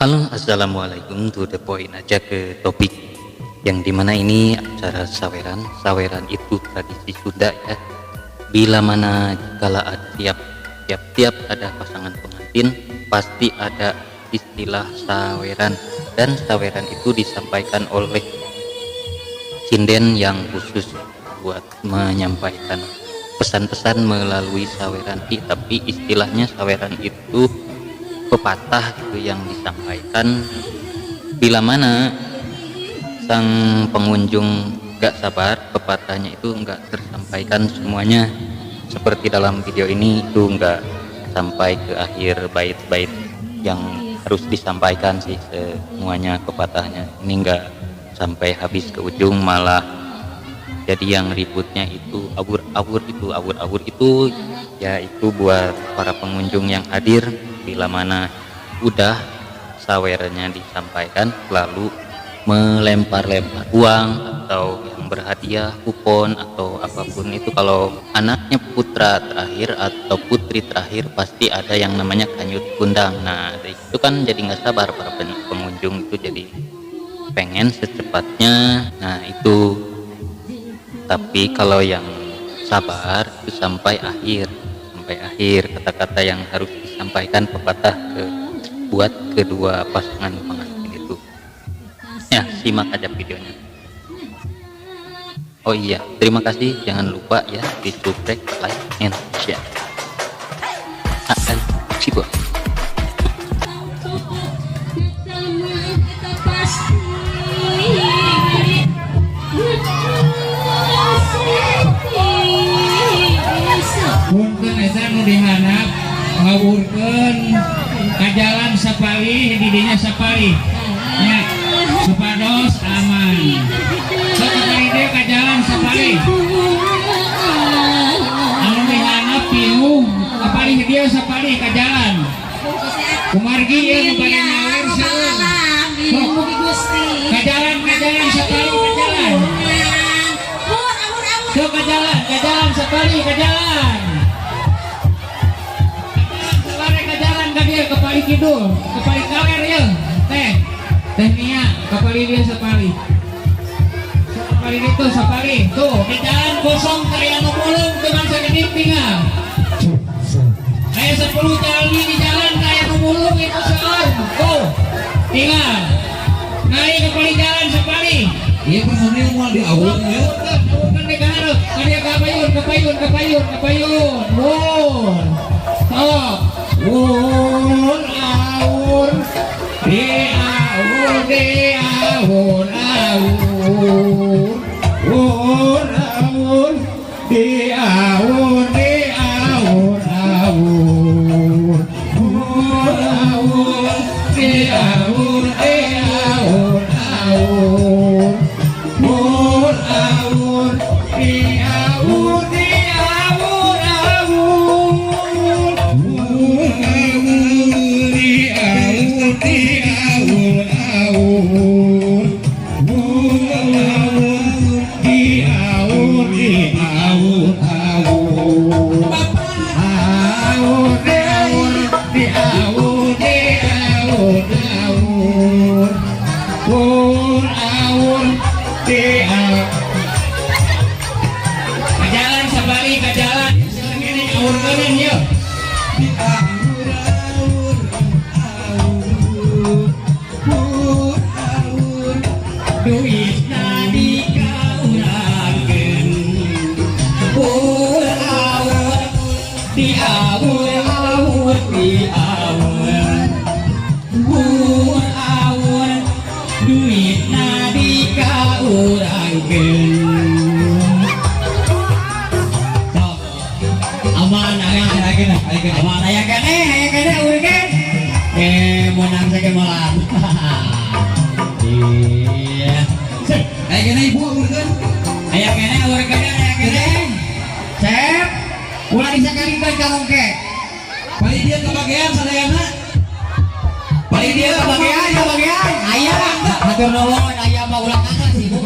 Halo, assalamualaikum. To the point aja ke topik yang dimana ini acara saweran. Saweran itu tradisi Sunda ya. Bila mana kala ada tiap ada pasangan pengantin pasti ada istilah saweran, dan saweran itu disampaikan oleh sinden yang khusus buat menyampaikan pesan-pesan melalui saweran. Tapi istilahnya saweran itu pepatah gitu yang disampaikan bila mana sang pengunjung gak sabar, pepatahnya itu nggak tersampaikan semuanya. Seperti dalam video ini itu nggak sampai ke akhir bait-bait yang harus disampaikan sih semuanya pepatahnya. Ini nggak sampai habis ke ujung, malah jadi yang ributnya itu awur-awur itu ya itu buat para pengunjung yang hadir. Bila mana udah sawerannya disampaikan lalu melempar-lempar uang atau yang berhadiah, kupon atau apapun itu, kalau anaknya putra terakhir atau putri terakhir pasti ada yang namanya kanyut kundang. Nah itu kan jadi nggak sabar para pengunjung itu, jadi pengen secepatnya. Nah itu, tapi kalau yang sabar itu sampai akhir kata-kata yang harus disampaikan pepatah buat kedua pasangan pengantin itu. Ya, simak aja videonya. Oh iya, terima kasih, jangan lupa ya di subscribe, like, and share. Cibo. Punten eta nu dihanap ngawurkeun ka jalan sapali, didinya sapali nya supados aman. Sok kapali dia ka jalan sapali, anu dihanap pinuh kapali dia sapali ka jalan kumargi ieu nu bade nyawer seueun ka jalan sapali ka jalan. Sok ka jalan sapali ka jalan. Kepali kidul, kepali kaler ya, teh Nia, kepali dia sapali, kepali itu sapali, tuh di jalan kosong kayak nu mulung dengan sakit tinggal, kayak 10 jalmi di jalan kayak nu mulung itu seorang, tuh tinggal, naik kepali jalan sapali, iya personil mau di awal ya, kan digaruk, karya kepayun, wow, sok. Awur awur di awur awur awur di awur awur awur di awur awur di awur aman aya kene urgen menang saja malam. Iya aya kene ibu urgen aya kene cep ulah disakalikeun ka mungke balik dia kebagian sadayana, balik dia kebagian aya hatur nuhun aya mah ulah kakak sih bu.